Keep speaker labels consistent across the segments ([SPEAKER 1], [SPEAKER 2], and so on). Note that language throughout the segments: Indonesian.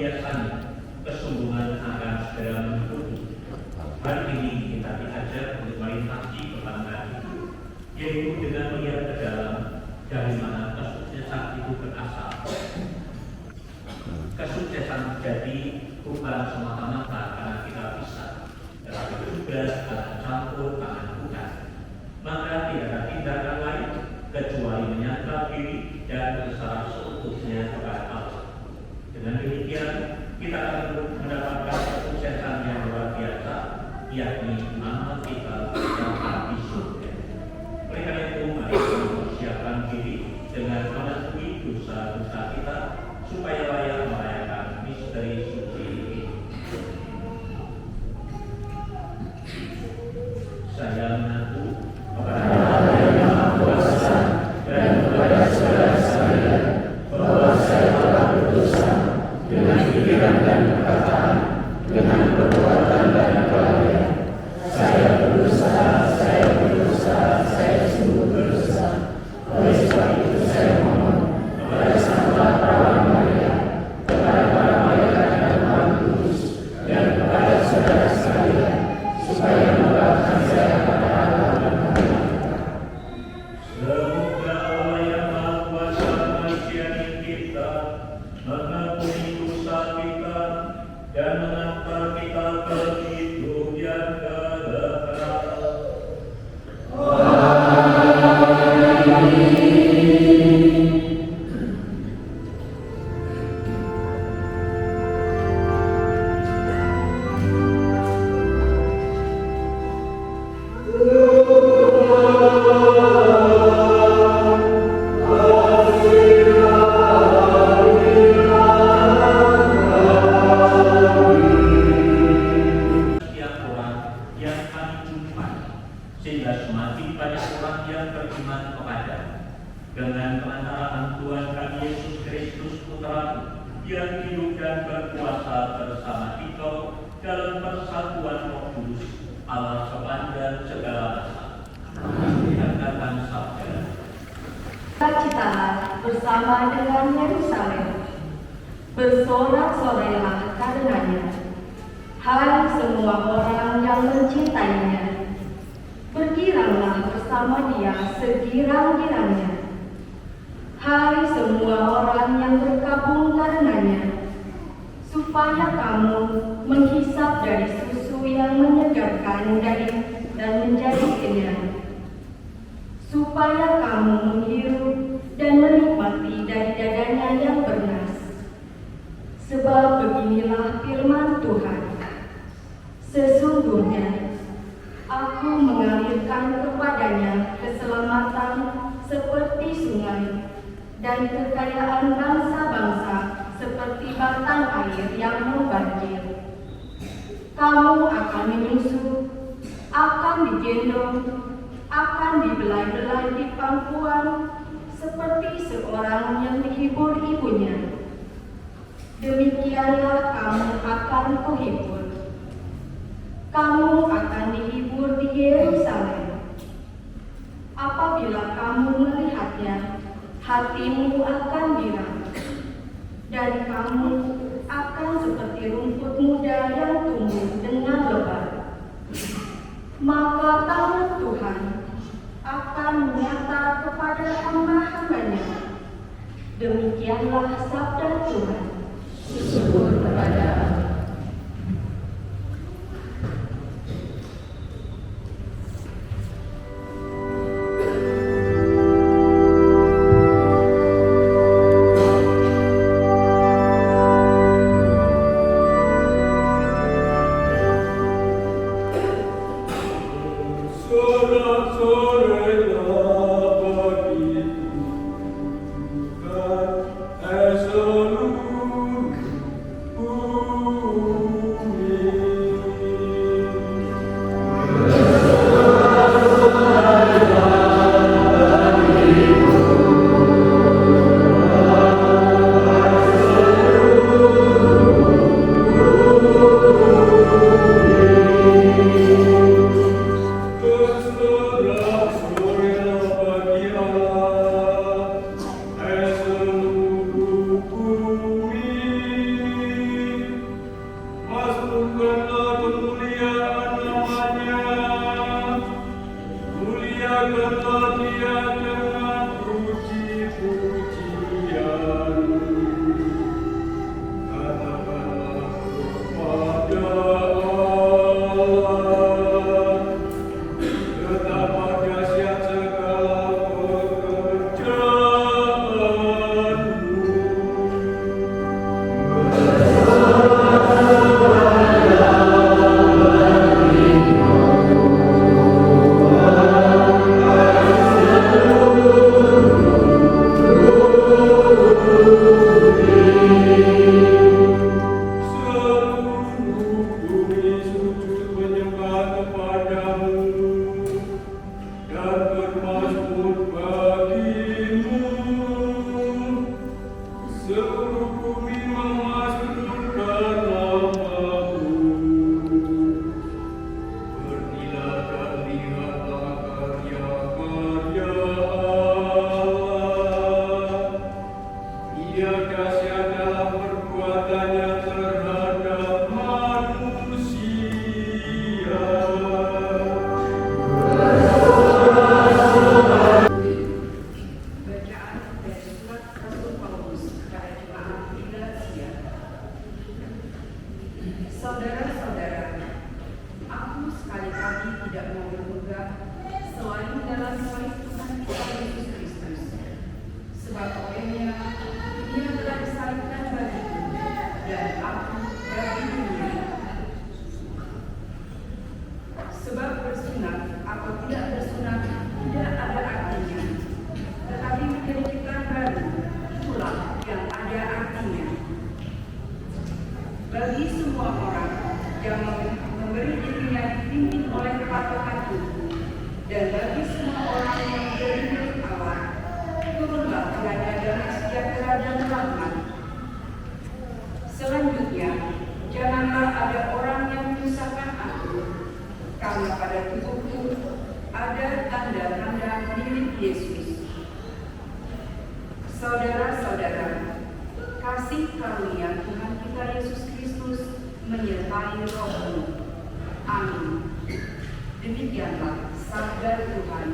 [SPEAKER 1] biasanya kesombongan akan segera mengikuti. Hari ini kita diajar untuk melintasi kebanggaan itu, yaitu dengan melihat ke dalam dari mana kesuksesan itu berasal. Kesuksesan terjadi bukan semata-mata karena kita bisa, tetapi juga karena campur tangan Tuhan. Maka tidak ada tindakan lain kecuali menyangkal diri dan berserah seutuhnya kepada Allah. Dengan demikian, kita akan mendapatkan kesuksesan yang luar biasa, yakni nama kita yang di surga. Oleh karena itu, mari kita mempersiapkan diri dengan mengakui dosa-dosa kita supaya layak merayakan misteri suci ini. Saya mengaku kepada Allah yang Maha Kuasa dan kepada saudara saya bahwa saya telah berdosa dengan pikiran dan perkataan, dengan perbuatan dan kelalaian. Saya berdosa, saya sungguh berdosa. Oleh sebab itu saya mohon kepada Santa Perawan Maria, kepada para malaikat dan Roh Kudus, dan kepada saudara sekalian, supaya mendoakan saya pada Allah dan kami. Semoga Allah yang Maha Kuasa mengasihani kita, mengampuni dosa kita, dan mengantar kita ke hidup yang kekal. Sehingga semakin banyak orang yang beriman kepada dengan perantaraan Tuhan kami Yesus Kristus Putra-Mu yang hidup dan berkuasa bersama kita dalam persatuan Roh Kudus, Allah sepanjang segala masa. Dikatakan sabda.
[SPEAKER 2] Sukacitalah bersama dengan Yerusalem, bersorak-sorailah karenanya. Hai semua orang yang mencintainya, bergiranglah bersama dia segirang-girangnya. Hai semua orang yang berkabung karenanya, supaya kamu menghisap dari susu yang menyegarkan dan menjadi kenyang, supaya kamu menghirup dan menikmati dari dadanya yang bernas. Sebab beginilah firman Tuhan, sesungguhnya Aku mengalirkan kepadanya keselamatan seperti sungai, dan kekayaan bangsa-bangsa seperti batang air yang membanjir. Kamu akan menyusup, akan digendong, akan dibelai-belai di pangkuan, seperti seorang yang dihibur ibunya. Demikianlah kamu akan kuhibur. Kamu akan dihibur di Yerusalem. Apabila kamu melihatnya, hatimu akan girang, dan kamu akan seperti rumput muda yang tumbuh dengan lebat. Maka tangan Tuhan akan menyata kepada hamba-hambanya. Demikianlah sabda Tuhan. Syukur kepada Allah.
[SPEAKER 3] Sorak-sorailah bagi Tuhan, selalu Saudara-saudara, aku sekali-kali tidak mau bermegah selain dalam salib Tuhan kita Yesus Kristus. Sebab olehnya Dia telah disalibkan bagiku dan aku bagi dunia. Sebab bersunat atau tidak bersunat tidak ada artinya, tetapi kehidupan baru itulah yang ada artinya. Bagi semua orang yang memberi dirinya dipimpin oleh kepatuhan itu, dan bagi semua orang yang menjadi milik Allah, turunlah kiranya damai sejahtera dan rahmat. Selanjutnya, janganlah ada orang yang menyusahkan aku, karena pada tubuhku ada tanda-tanda milik Yesus. Saudara-saudara, kasih karunia Tuhan kita Yesus Kristus menyertai rohmu. Amin. Demikianlah sabda Tuhan.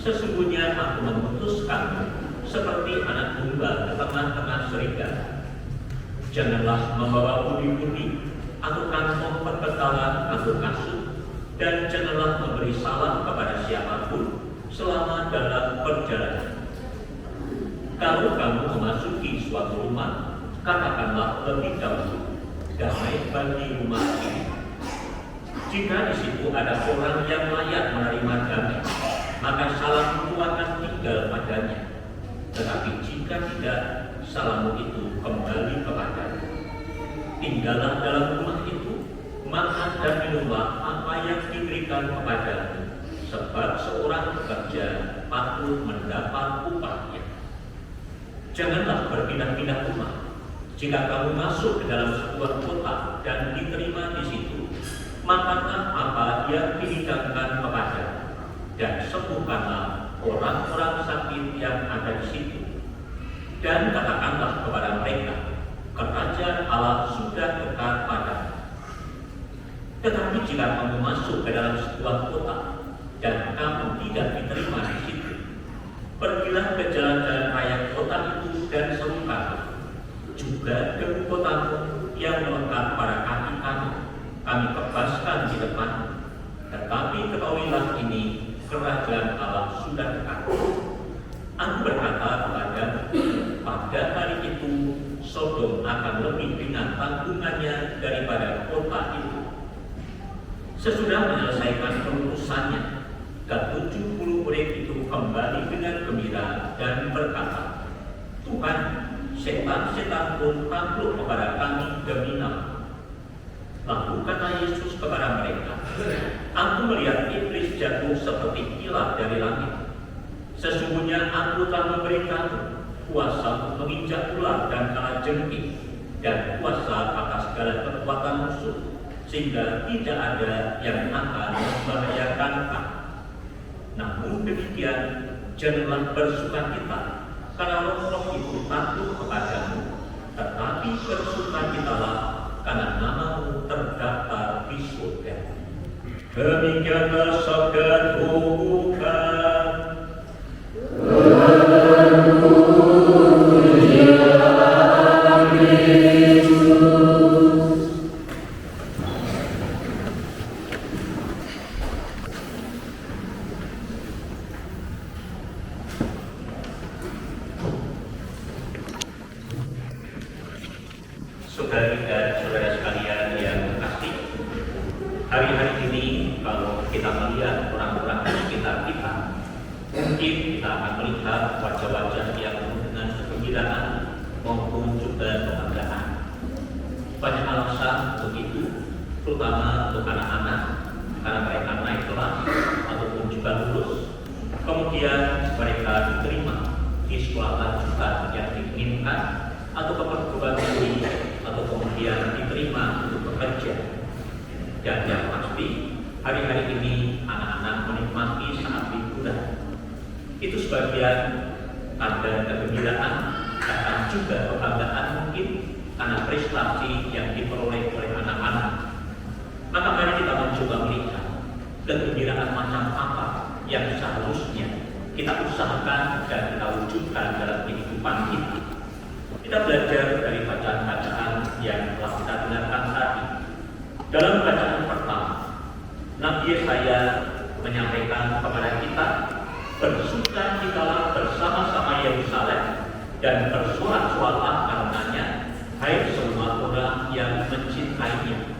[SPEAKER 1] Sesungguhnya aku memutuskanmu seperti anak domba ke tengah-tengah serigala. Janganlah membawa budi-budi atau kantong perbekalan atau kasut, dan janganlah memberi salam kepada siapapun selama dalam perjalanan. Kalau kamu memasuki suatu rumah, katakanlah lebih dahulu, damai bagi rumah ini. Jika di situ ada orang yang layak menerima damai, maka salammu akan tinggal padanya. Tetapi jika tidak, salammu itu kembali kepadamu. Tinggallah dalam rumah itu, makan dan minumlah apa yang diberikan kepadamu, sebab seorang pekerja patut mendapat upahnya. Janganlah berpindah-pindah rumah. Jika kamu masuk ke dalam sebuah kota dan diterima di situ, makanlah apa yang dihidangkan kepadamu, dan sembuhkanlah orang-orang sakit yang ada di situ. Dan katakanlah kepada mereka, kerajaan Allah sudah dekat padamu. Tetapi jika kamu masuk ke dalam sebuah kota dan kamu tidak diterima di situ, pergilah ke jalan-jalan raya kota itu dan serukanlah, juga debu kotamu yang melekat pada kaki kami kebaskan di depan. Tetapi ketahuilah ini, kerajaan Allah sudah dekat. Aku berkata kepadamu, pada hari itu Sodom akan lebih ringan tanggungannya daripada kota itu. Sesudah menyelesaikan perutusannya, ke-70 kembali dengan gembira dan berkata, Tuhan, setan-setan pun takluk kepada kami demi nama. Lalu kata Yesus kepada mereka, Aku melihat iblis jatuh seperti kilat dari langit. Sesungguhnya Aku telah memberikan kuasa menginjak ular dan kalajengking, dan kuasa atas segala kekuatan musuh, sehingga tidak ada yang akan membahayakan kamu. Namun demikian, janganlah bersukacita, karena roh-roh itu takluk kepadamu, tetapi bersukacitalah karena namamu terdaftar di surga. Demikianlah sabda Tuhan. Saudari dan saudara sekalian yang terkasih, hari-hari ini kalau kita melihat orang-orang di sekitar kita, mungkin kita akan melihat wajah-wajah yang penuh dengan kegembiraan maupun juga kebanggaan. Banyak alasan begitu, terutama untuk anak-anak, karena mereka naik kelas ataupun juga lulus, kemudian mereka diterima di sekolah lanjutan yang diinginkan, atau ke perguruan tinggi, atau kemudian diterima untuk bekerja. Dan yang pasti, hari-hari ini anak-anak menikmati saat liburan. Itu sebagian tanda kegembiraan, dan juga kebanggaan mungkin karena prestasi yang diperoleh oleh anak-anak. Maka mari kita mencoba melihat kegembiraan macam apa yang seharusnya kita usahakan dan kita wujudkan dalam kehidupan kita. Kita belajar dari bacaan-bacaan yang telah kita dengarkan tadi. Dalam bacaan pertama, Nabi Yesaya menyampaikan kepada kita, bersukacitalah bersama-sama Yerusalem dan bersorak-soraklah karenanya, hai semua orang yang mencintainya.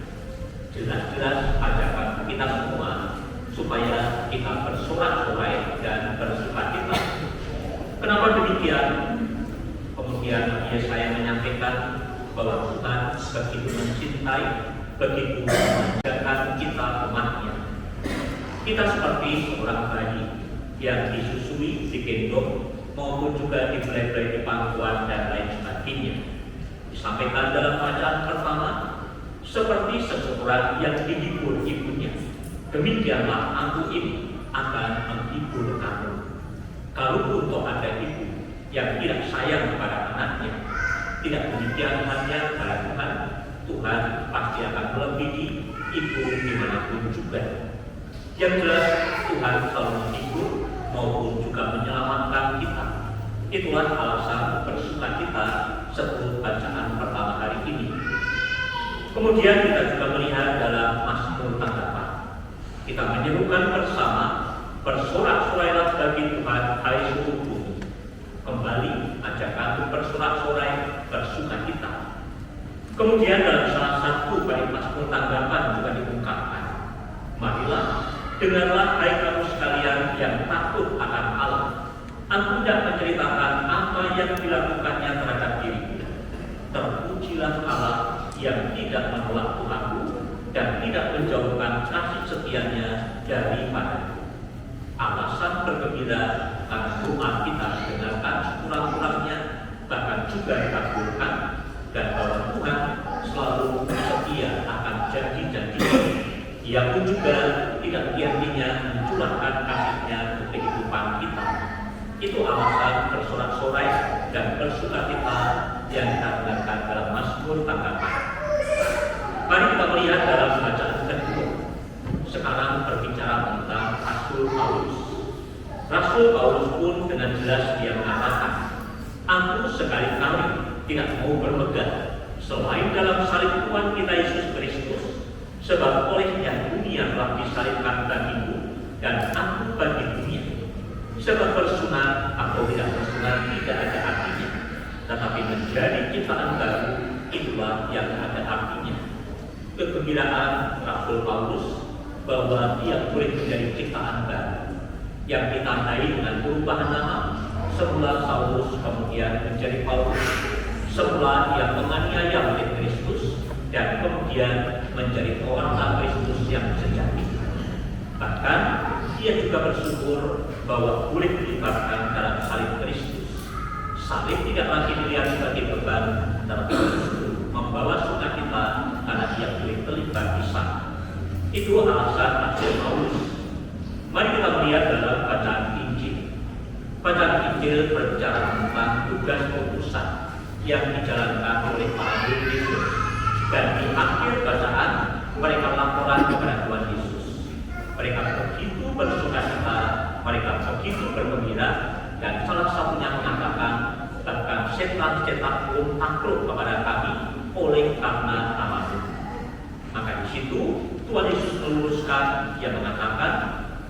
[SPEAKER 1] Jelas-jelas ajakan kita semua supaya kita bersorak-sorai dan bersukacita. Kenapa demikian? Kemudian Yesaya menyampaikan bahwa Tuhan begitu mencintai, begitu memanjakan kita umatnya. Kita seperti seorang bayi yang disusui, digendong, maupun juga dibelai-belai di pangkuan dan lain sebagainya. Disampaikan dalam bacaan pertama, seperti seseorang yang dihibur ibunya. Demikianlah Aku ini akan menghibur kamu. Kalaupun toh ada ibu yang tidak sayang kepada anaknya, tidak demikian hanya pada Tuhan. Tuhan pasti akan melebihi ibu dimanapun juga. Yang jelas Tuhan selalu menghibur maupun juga menyelamatkan kita. Itulah alasan bersukacita sebelum bacaan pertama hari ini. Kemudian kita juga melihat dalam Mazmur tanggapan. Kita menyerukan bersama, bersorak-sorailah bagi Tuhan, hai seluruh bumi. Kembali ajakan untuk bersorak-sorai, bersukacita. Kemudian dalam salah satu bait Mazmur tanggapan juga diungkapkan, marilah, dengarlah hai kamu sekalian yang takut akan Allah. Aku tidak menceritakan apa yang dilakukannya terhadap diriku. Terpujilah Allah yang tidak menolak Tuhanku dan tidak menjauhkan kasih setianya daripada. Alasan bergembira karena doa kita didengarkan sekurang-kurangnya, bahkan juga dikabulkan, dan bahwa Tuhan selalu setia akan janji-janjinya. Ia pun juga tidak henti-hentinya mencurahkan kasih-Nya untuk kehidupan kita. Itu alasan bersorak-sorai dan bersukacita yang kita dengarkan dalam Mazmur tanggapan. Mari kita melihat dalam bacaan kedua. Sekarang berbicara tentang Rasul Paulus. Rasul Paulus pun dengan jelas dia mengatakan, Aku sekali-kali tidak mau bermegah selain dalam salib Tuhan kita Yesus Kristus, sebab olehnya dunia telah disalibkan bagiku dan aku bagi dunia. Sebab bersunat atau tidak bersunat tidak ada artinya, tetapi menjadi ciptaan baru itulah yang ada artinya. Kegembiraan Rasul Paulus bahwa dia boleh menjadi ciptaan baru. yang ditandai dengan perubahan nama. Semula Saulus, kemudian menjadi Paulus. Semula ia menganiaya oleh Kristus, dan kemudian menjadi pewarta Kristus yang sejati. Bahkan ia juga bersyukur bahwa boleh dilibatkan dalam salib Kristus. Salib tidak lagi dilihat sebagai beban, tetapi justru membawa sukacita karena ia boleh terlibat di sana. Itu alasan Rasul Paulus. Mari kita melihat dalam bacaan Injil. Bacaan Injil berbicara tentang tugas utusan yang dijalankan oleh para murid Yesus. Dan di akhir bacaan, mereka laporan kepada Tuhan Yesus. Mereka begitu bersukacita, mereka begitu bergembira, dan salah satunya mengatakan, bahkan setan-setan pun takluk kepada kami oleh karena nama-Mu. Maka di situ Tuhan Yesus meluruskan, Ia mengatakan,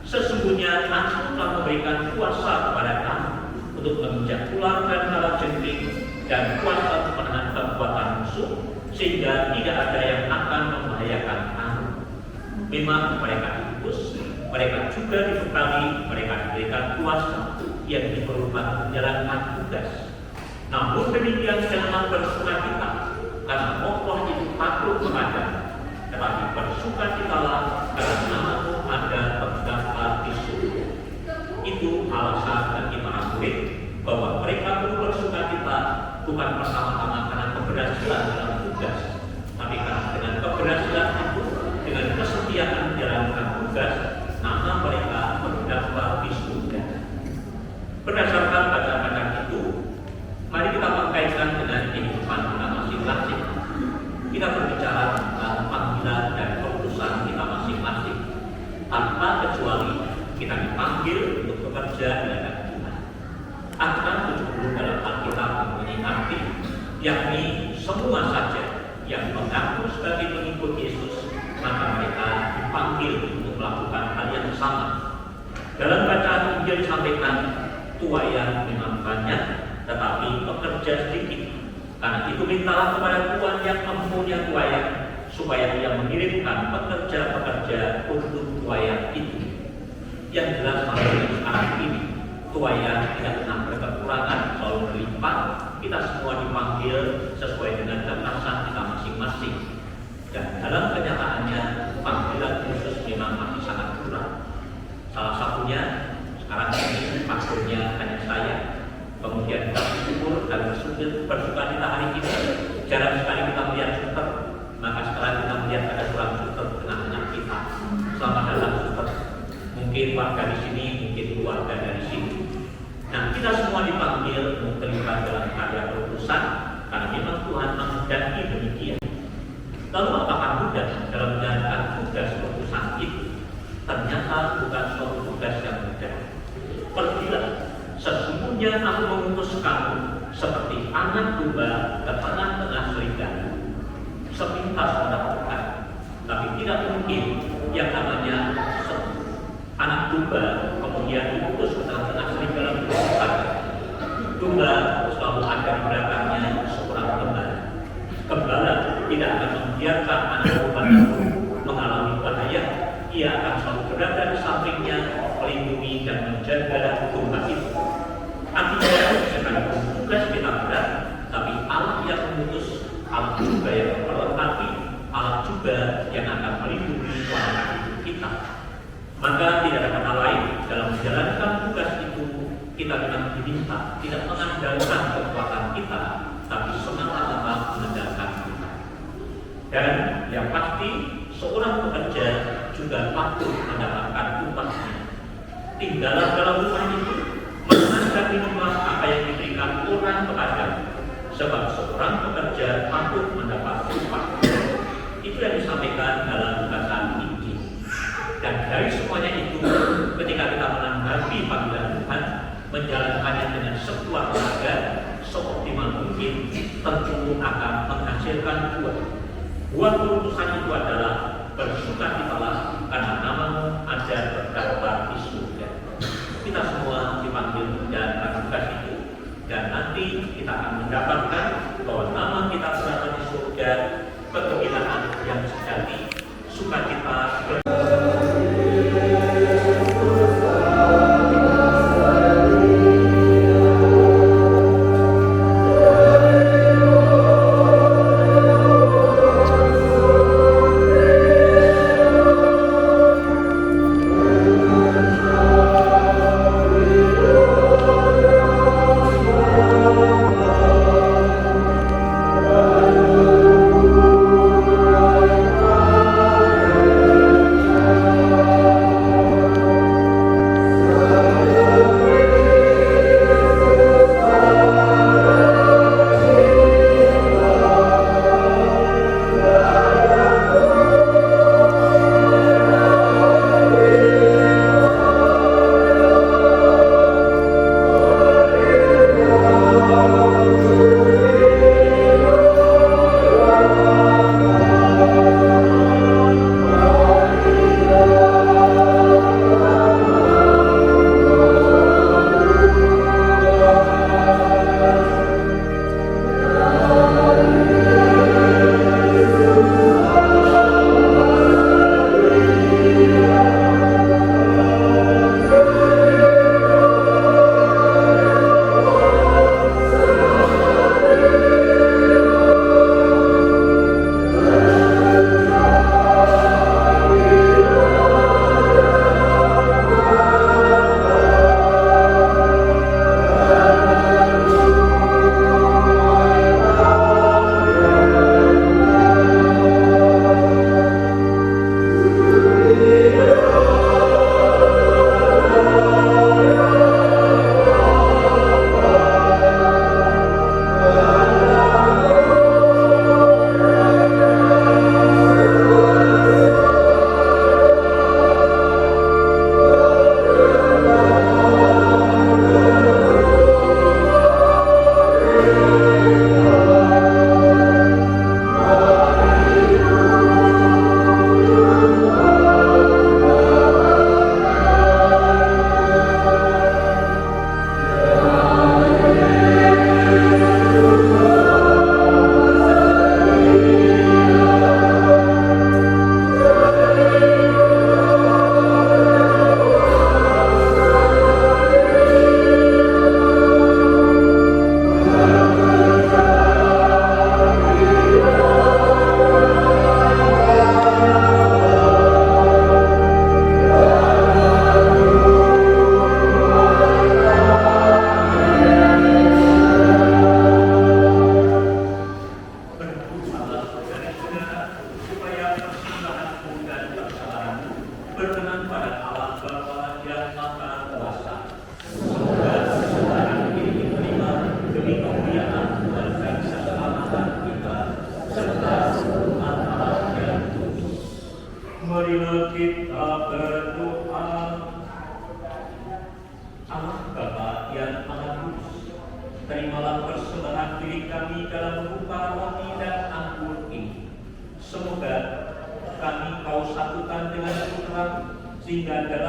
[SPEAKER 1] sesungguhnya Aku telah memberikan kuasa kepada kamu untuk menginjak ular dan kalajengking dan kuasa untuk menahan kekuatan musuh, sehingga tidak ada yang akan membahayakan kamu. Memang mereka diutus, mereka juga dibekali, mereka diberikan kuasa yang diperlukan untuk menjalankan tugas. Namun demikian jangan bersukacita, karena Allah itu takluk kepada, tetapi bersukacitalah karena nama-Mu ada terdaftar di surga. Itu alasan bagi para murid bahwa mereka perlu bersukacita bukan pertama-tama karena keberhasilan dalam tugas, tapi karena dengan keberhasilan itu, dengan kesetiaan menjalankan tugas, nama mereka terdaftar di surga. Berdasarkan bacaan-bacaan itu, mari kita mengkaitkan dengan kehidupan kita masing-masing. Kita berbicara tentang panggilan dan keputusan kita masing-masing. Tanpa kecuali kita dipanggil untuk bekerja di hadapan Tuhan. Angka 70 dalam Alkitab mempunyai arti, yakni semua saja yang mengaku sebagai pengikut Yesus, maka mereka dipanggil untuk melakukan hal yang sama. Dalam bacaan Injil disampaikan, tuayan memang banyak, tetapi pekerja sedikit. Karena itu mintalah kepada Tuhan yang mempunyai tuayan, supaya Ia mengirimkan pekerja-pekerja untuk tuayan itu. Yang jelas sampai sekarang ini, tuayan tidak pernah berkekurangan, selalu berlimpah. Kita semua dipanggil sesuai dengan kemasan kita masing-masing. Dan dalam kenyataannya, panggilan khusus memang masih sangat kurang. Salah satunya, sekarang ini pastornya hanya saya. Kemudian kita bersyukur dan bersukacita hari ini. Jarang sekali kita melihat suster, maka sekarang kita melihat ada seorang suster di tengah-tengah kita. Selamat datang suster. Mungkin warga di sini, mungkin keluarga dari sini. Nah, kita semua dipanggil untuk terlibat dalam karya perutusan, karena memang Tuhan menghendaki demikian. Lalu apakah mudah dalam menjalankan tugas perutusan itu? Ternyata bukan suatu tugas yang mudah. Pergilah, sesungguhnya Aku mengutus kamu seperti anak domba ke tengah-tengah serigala. Sepintas mendapatkan, tapi tidak mungkin yang namanya anak domba kemudian diutus ke tengah-tengah serigala berusaha. Domba selalu ada di belakangnya seorang gembala. Gembala tidak akan membiarkan anak domba itu mengalami bahaya. Ia akan selalu berada di sampingnya, melindungi dan menjaga domba itu. Artinya, sekalipun tugas kita berat, tapi Allah yang mengutus, Allah juga yang memperlengkapi, Allah juga yang akan melindungi suara kita. Maka tidak ada kata lain dalam menjalankan tugas itu, kita memang diminta tidak mengandalkan kekuatan kita, tapi semata-mata mengandalkan kita. Dan yang pasti, seorang pekerja juga patut mendapatkan upahnya. Tinggallah dalam rumah itu, makan dan minumlah apa yang diberikan orang kepada, sebab seorang pekerja patut mendapat upah. Itu yang disampaikan dalam bacaan Injil. Dan dari semuanya itu, ketika kita menanggapi panggilan Tuhan, menjalankannya dengan sekuat tenaga, seoptimal mungkin, tentu akan menghasilkan buah. Buah perutusan itu adalah bersukacitalah karena nama-Mu ada terdaftar di surga. Kita semua dipanggil menjalankan tugas itu, dan nanti kita akan mendapatkan bahwa nama kita berada di surga, kegembiraan yang sejati, sukacita.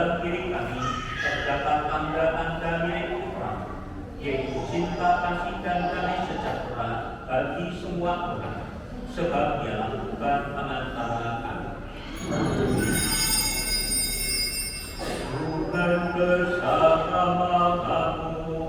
[SPEAKER 1] sebelah kiri kami terdapat tanda-tanda milik Tuhan, yaitu cinta, kasih, dan damai sejahtera bagi semua orang, sebab Dialah Tuhan pengantara kami. Tuhan bersama kamu.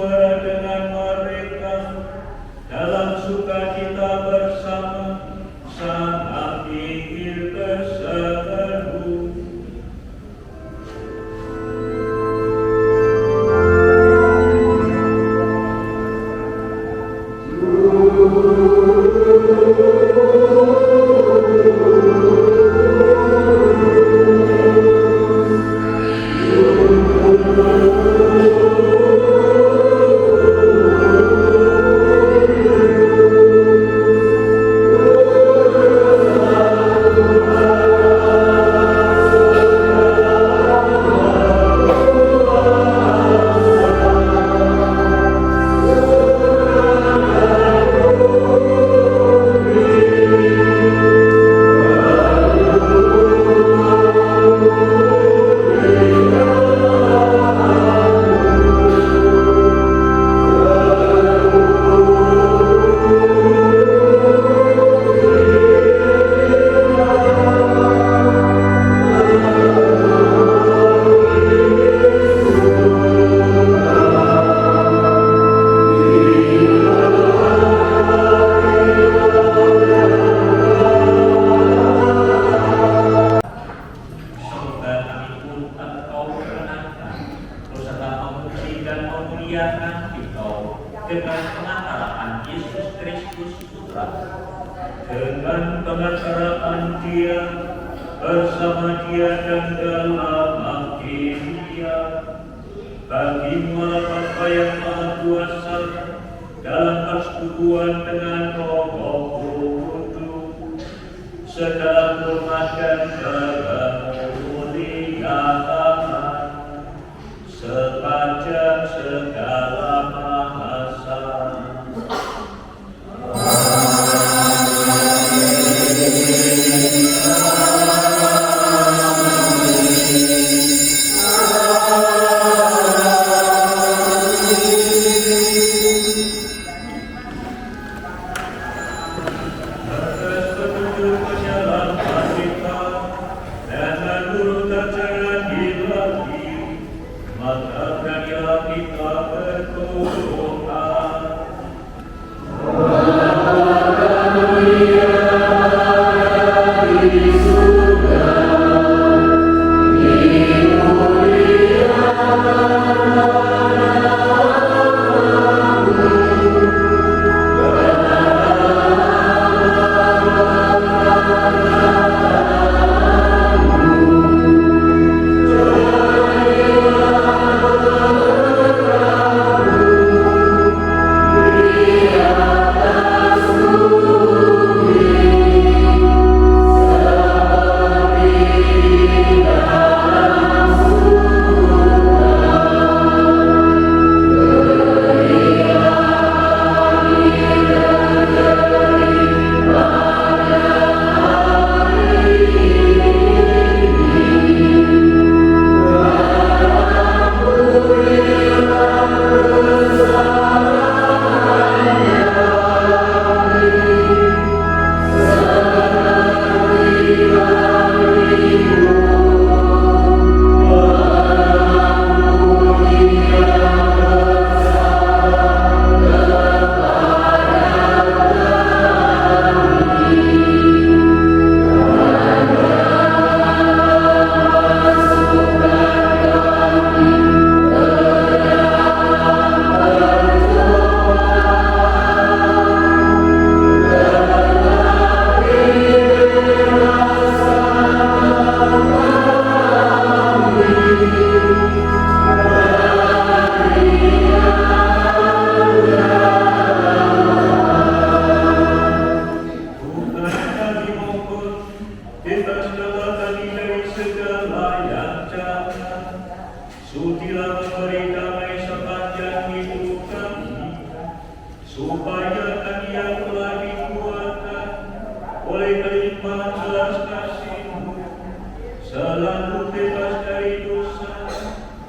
[SPEAKER 1] Berkenan Tuhan belas kasih-Mu, selalu bebas dari dosa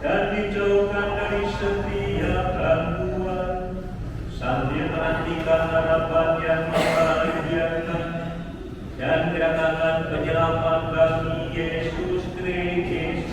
[SPEAKER 1] dan dijauhkan dari setiap gangguan, sambil menantikan harapan yang membahagiakan dan kedatangan penyelamat bagi Yesus Kristus.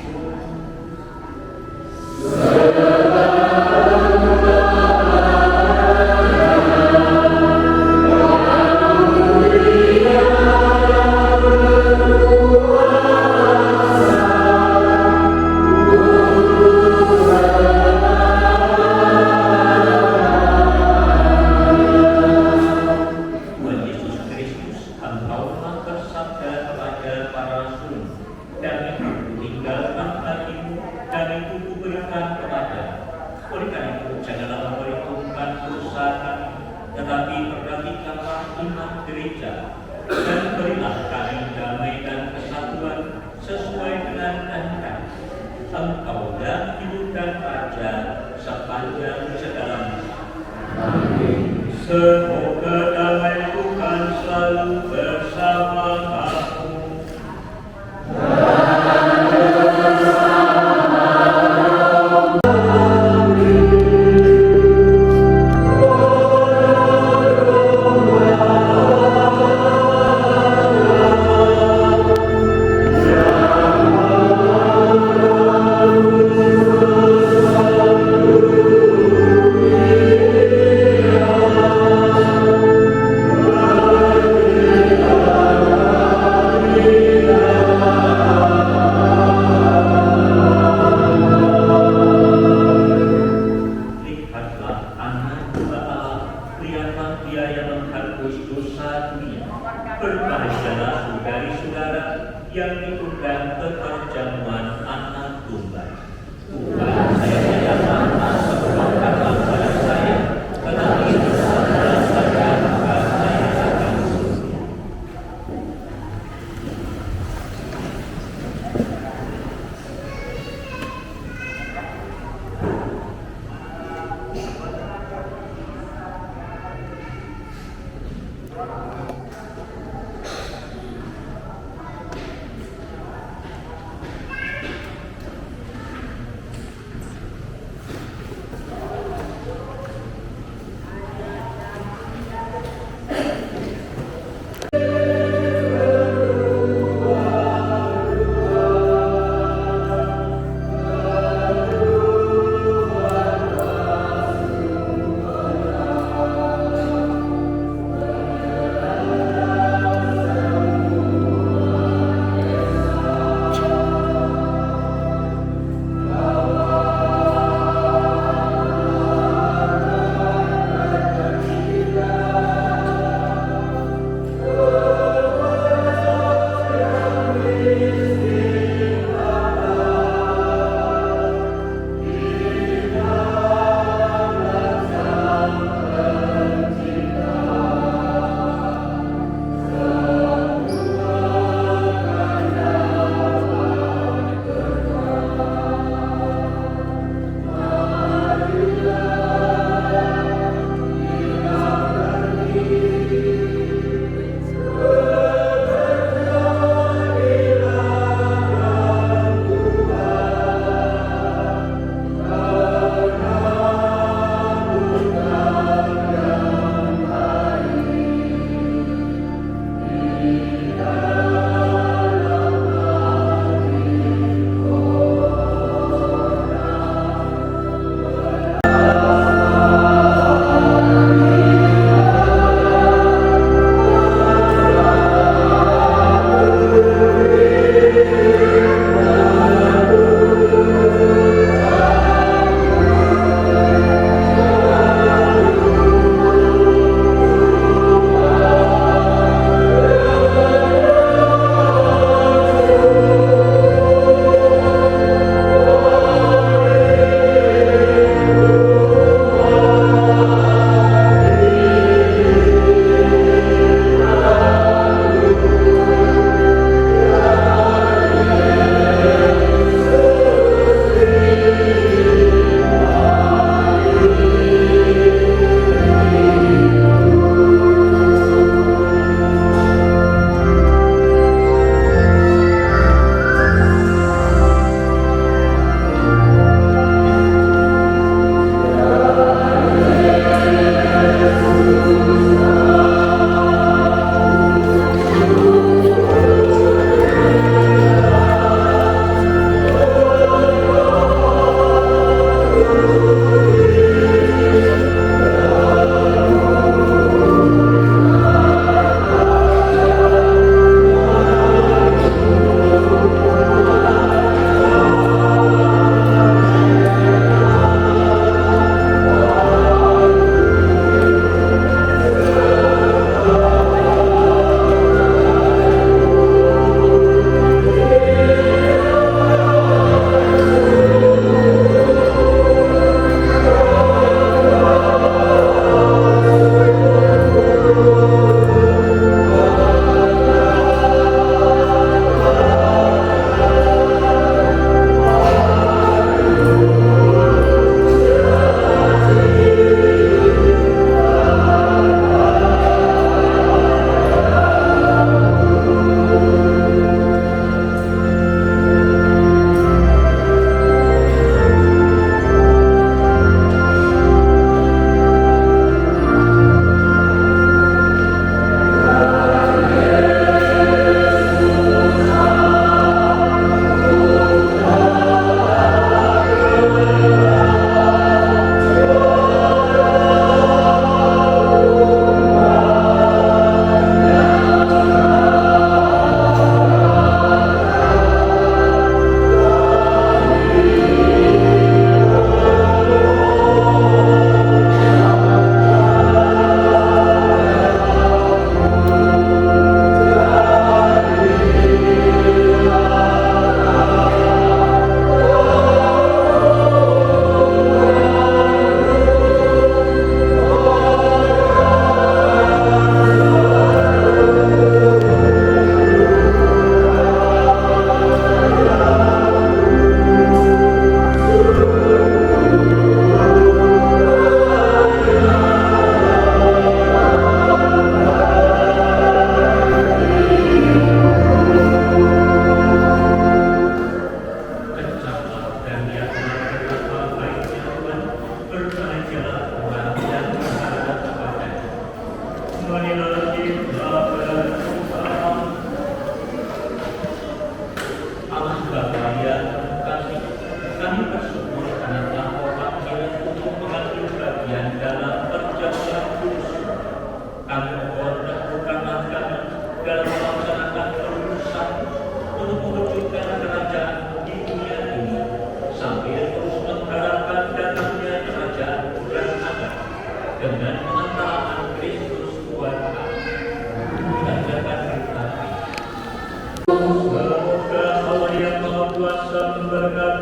[SPEAKER 1] Tetapi perhatikanlah iman gereja dan berilah kami damai dan kesatuan sesuai dengan kehendak Engkau yang hidup dan raja sepanjang segala masa. Amin. Semoga damai Tuhan selalu bersama kamu.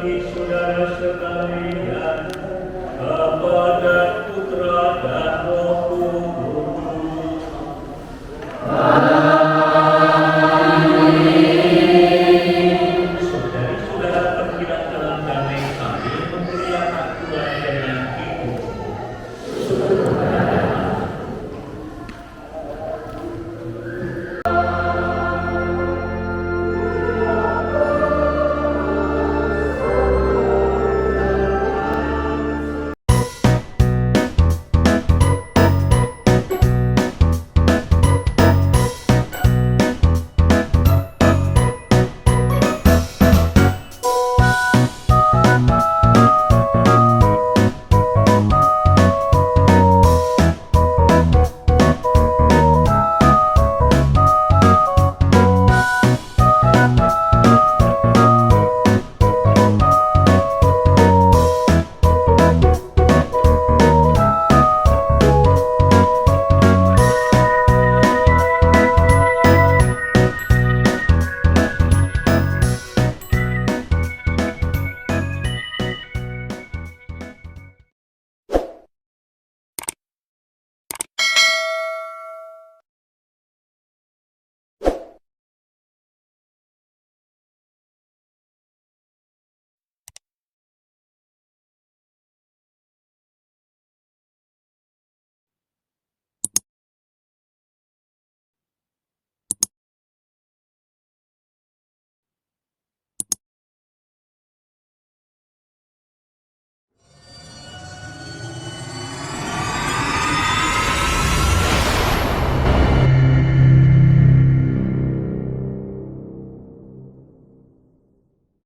[SPEAKER 1] bagi saudara sekalian, apa